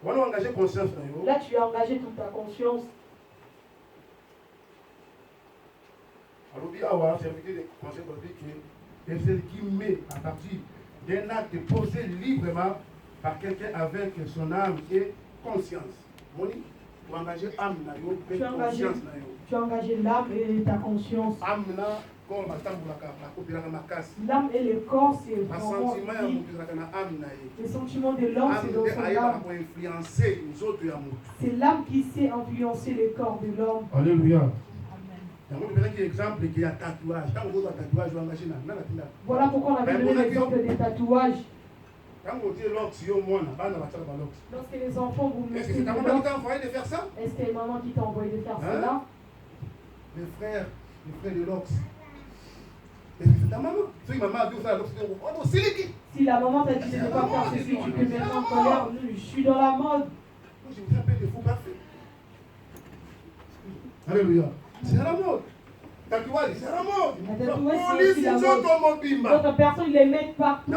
Là, tu as engagé toute ta conscience. Et celle qui met à partir d'un acte posé librement par quelqu'un avec son âme et conscience. Tu as engagé l'âme et conscience. Tu as engagé l'âme et ta conscience. L'âme et le corps, c'est vraiment les sentiments de l'homme, c'est dans son âme. C'est l'âme qui sait influencer le corps de l'homme. Alléluia. Voilà pourquoi on avait donné l'exemple des tatouages. Lorsque les enfants vous mettez est-ce que c'est ta maman qui t'a envoyé de faire ça? Est-ce que c'est maman qui t'a envoyé de faire cela? Les frères de l'Ox. Est-ce que c'est ta maman? Si maman a dit ça, si la maman t'a dit de ne pas faire ceci, tu peux mettre en colère. Je suis dans la mode. Moi, je vous appelle des fous parfaits. Alléluia. C'est à la mode. Tatouage, c'est à la mode. D'autres personnes les mettent partout.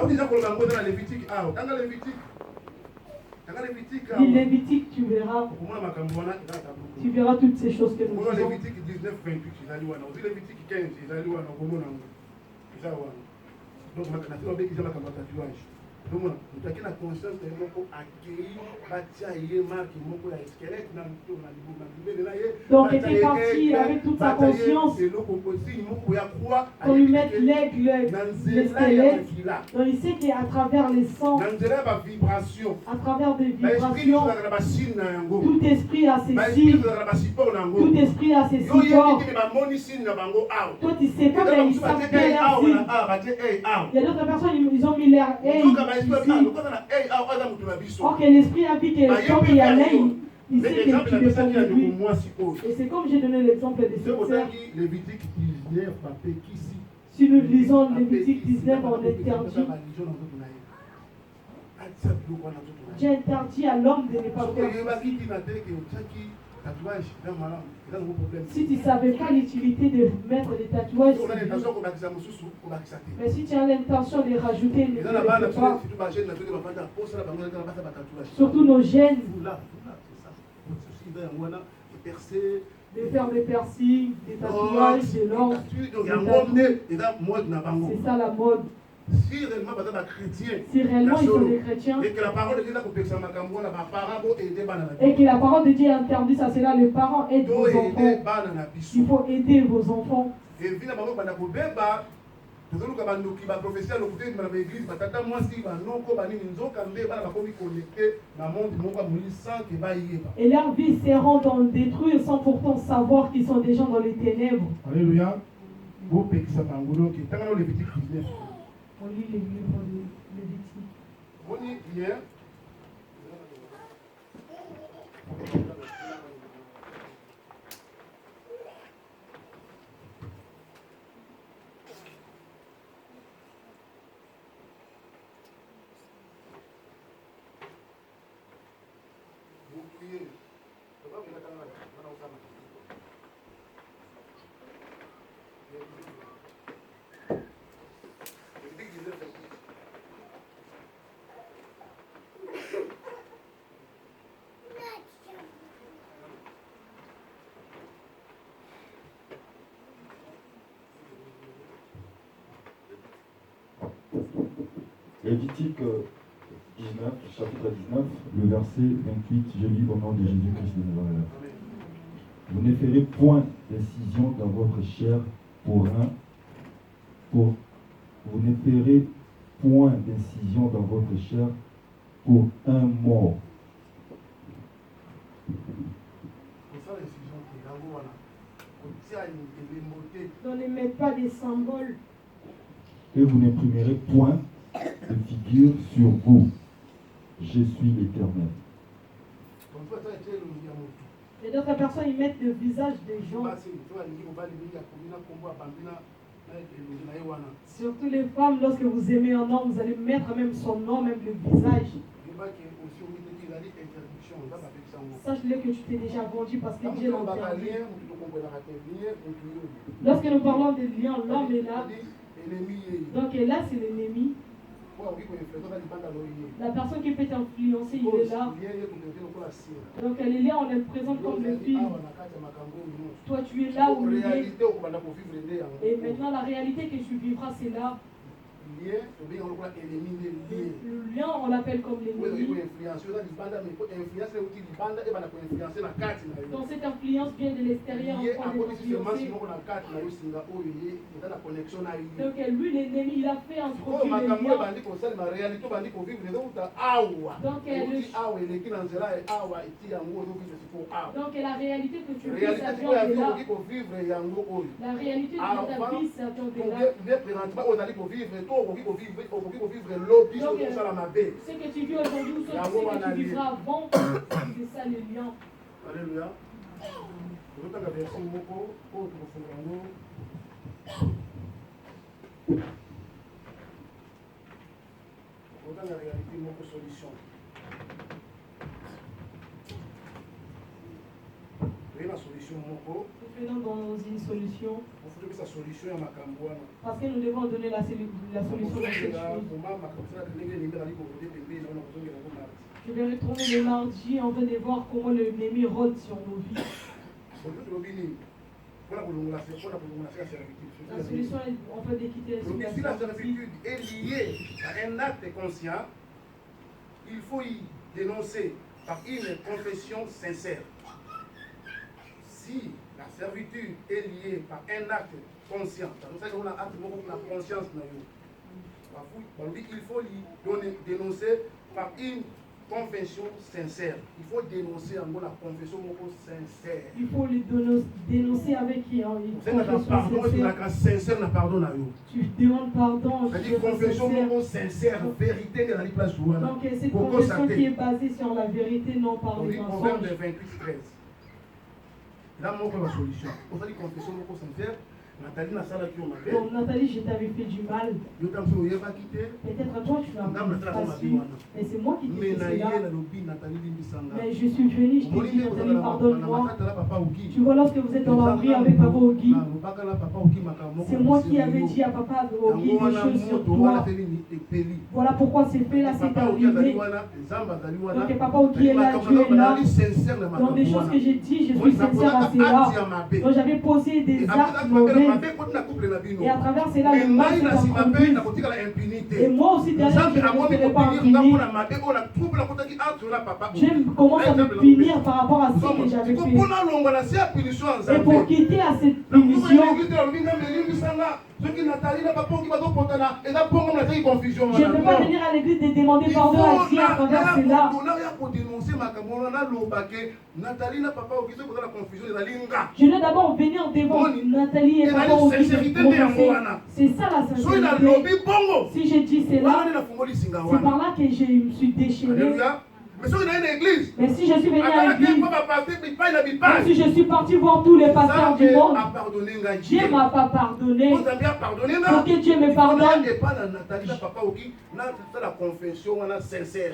Lévitique, tu verras. Tu verras toutes ces choses que nous faisons. Lévitique 19, 28, Lévitique 15, donc, je vais tatouage. Donc, tu as la conscience de donc, il était parti avec toute sa conscience. Qu'on lui mette l'aigle, le squelette. Donc, il sait qu'à travers les sons, à travers des vibrations, tout esprit a ses signes, tout esprit a ses supports. Toi, tu ne sais pas, mais ils savent quel est signe. Il y a d'autres personnes, ils ont mis l'air or que l'esprit a vu que quand il y a l'œil, il sait que tu dépends de lui. Et c'est comme j'ai donné l'exemple de ce sœur. Si nous lisons Lévitique 19, on interdit. J'ai interdit à l'homme de ne pas faire. Si tu ne savais pas l'utilité de mettre des tatouages, mais si tu as l'intention de rajouter, ne le fais pas. Surtout nos jeunes, de faire des piercings, des tatouages, des langues. C'est ça la mode. Si réellement ils sont des chrétiens et que la parole de Dieu et que la parole de Dieu interdit ça, c'est là les parents aident vos enfants. Il faut aider vos enfants. Et leur vie se rend dans le détruire sans pourtant savoir qu'ils sont des gens dans les ténèbres. Alléluia. On lit les livres de Lévitique. On lit bien. Vous priez. Lévitique 19, chapitre 19, le verset 28, je lis au nom de Jésus-Christ de Nazareth. Vous ne ferez point d'incision dans votre chair vous ne ferez point d'incision dans votre chair pour un mort. On ne met pas des symboles. Et vous n'imprimerez point de figure sur vous. Je suis l'Éternel. Et d'autres personnes, ils mettent le visage des gens. Surtout les femmes, lorsque vous aimez un homme, vous allez mettre même son nom, même le visage. Sache-le que tu t'es déjà vendu parce que Dieu l'interdit. Lorsque nous parlons des liens, l'homme est là. Donc là, c'est l'ennemi. La personne qui peut t'influencer, il est là. Donc elle est là, on est présente comme le film. Toi, tu es là où il est. Et maintenant, la réalité que tu vivras, c'est là. Le lien, on l'appelle comme l'ennemi. Donc cette influence vient de l'extérieur. Donc lui, l'ennemi, il a fait introduire le lien. Donc la réalité que tu vis, ça vient de là. La réalité de ta vie, ça vient de là. Donc, ce que tu vis aujourd'hui ou ce que tu vivras avant, c'est ça le lien. Alléluia. La réalité, mon solution. La solution, nous venons dans une solution. Parce que nous devons donner la solution à cette chose. Je vais retourner le mardi en train de voir comment l'ennemi rôde sur nos vies. La solution est en fait de quitter la servitude. Si la servitude est liée à un acte conscient, il faut y dénoncer par une confession sincère. Si la servitude est liée par un acte conscient, c'est-à-dire qu'on a acte la conscience, il faut y dénoncer par une confession sincère. Il faut dénoncer en gros la confession sincère. Il faut les dénoncer avec une sincère. Tu demandes pardon. C'est-à-dire confession sincère, vérité de la place. Donc cette confession qui est basée sur la vérité, non par les mensonges. Proverbe 28:13. Là, mon la solution. On va dire confession sincère. Nathalie, donc Nathalie, je t'avais fait du mal. Peut-être à toi, tu n'as pas su. Et c'est moi qui t'ai fait cela. Mais je suis venue, je t'ai dit, Nathalie, pardonne-moi. Tu vois, lorsque vous êtes dans la rue avec Papa Ogi, c'est moi qui avais dit à Papa Ogi des choses sur toi. Voilà pourquoi c'est fait là, c'est arrivé. Donc Papa Ogi est là, Dieu est là. Dans des choses que j'ai dit, je suis sincère à cela. Donc j'avais posé des actes mauvais. Et à travers cela, le mal s'est introduit. Et moi aussi, derrière, je ne serai pas impuni. Dieu commence à me punir par rapport à ce que j'avais fait. Et pour quitter à cette punition, je ne peux pas venir à l'église et demander pardon à Dieu à travers cela. Je dois d'abord venir devant Nathalie et Papa Ogi. C'est ça la sincérité. Si je dis cela, c'est par là que je me suis déchiré. Mais si je suis venu à l'église, même si je suis parti voir tous les pasteurs du monde, Dieu ne m'a pas pardonné. Pour que Dieu me pardonne,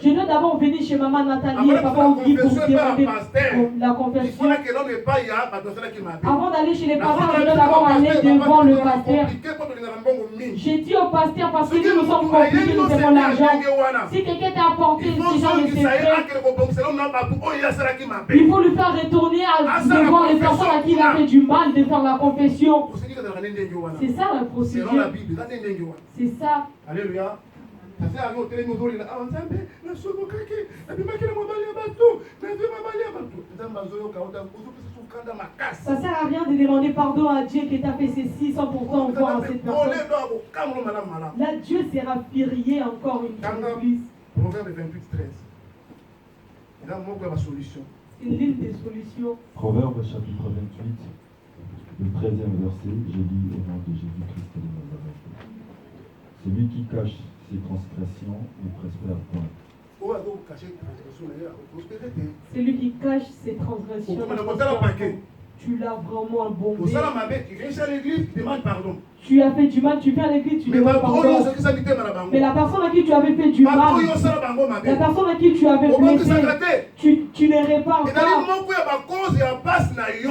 je dois d'abord venir chez maman Nathalie et Papa Ogi pour demander la confession. Avant d'aller chez les pasteurs, je dois d'abord aller devant le pasteur. J'ai dit au pasteur, parce que nous sommes compliqués, nous avons l'argent. Si quelqu'un t'a apporté ce genre de secret, il faut lui faire retourner devant les personnes à qui il a fait du mal de faire la confession. C'est ça la procédure. C'est ça. Alléluia. Ça sert à rien de demander pardon à Dieu qui t'a fait ceci sans pourtant voir à cette personne. Là, Dieu sera furieux encore une fois de plus. Proverbe 28:13. Une ligne de solutions. Proverbe chapitre 28, le 13e verset, je lis au nom de Jésus-Christ de Nazareth. Celui qui cache ses transgressions ne prospère point. Celui qui cache ses transgressions ne prospère point. Tu l'as vraiment bombé. Tu as fait du mal, tu viens à l'église, tu demandes pardon. Mais la personne à qui tu avais fait du mal, la personne à qui tu avais blessé, tu ne répares pas.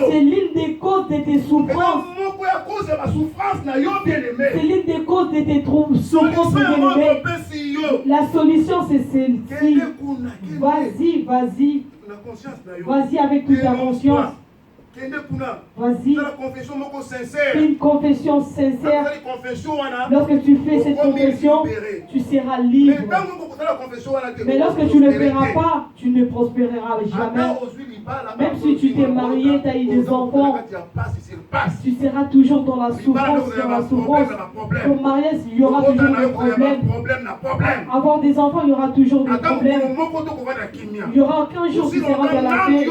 C'est l'une des causes de tes souffrances. C'est l'une des causes de tes troubles, souffrances, bien-aimé. La solution, c'est celle-ci. Vas-y, vas-y. Vas-y avec toute ta conscience. Vas-y. Fais une confession sincère. Lorsque tu fais cette confession, tu seras libre. Mais lorsque tu ne le feras pas, tu ne prospéreras jamais. Même si tu t'es marié, tu as eu des enfants, tu seras toujours dans la souffrance, Ton mariage, il y aura toujours des problèmes. Avoir des enfants, il y aura toujours des problèmes. Il n'y aura aucun jour qui sera dans la paix.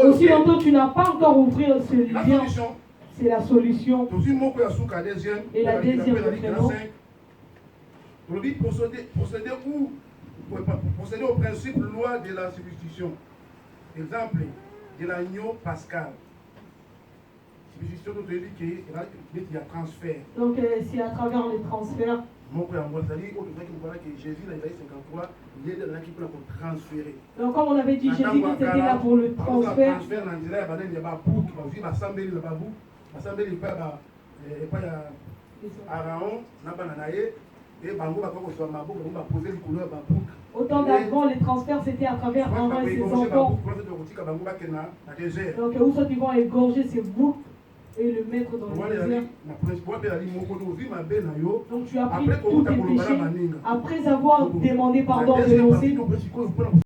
Aussi longtemps tu n'as pas encore ouvert ce lien, c'est la solution. Et la deuxième référence, procéder au principe loi de la substitution. Exemple de l'agneau pascal. Substitution, donc il y a transfert. Donc c'est à travers les transferts. Donc comme on avait dit, Jésus était là pour le transfert. Autant d'avant, les transferts c'était à travers Aaron et ses enfants. Donc où sont-ils vont égorger ces boucs et le mettre dans le désert. Donc tu as pris tous tes péchés après avoir demandé pardon, renoncé.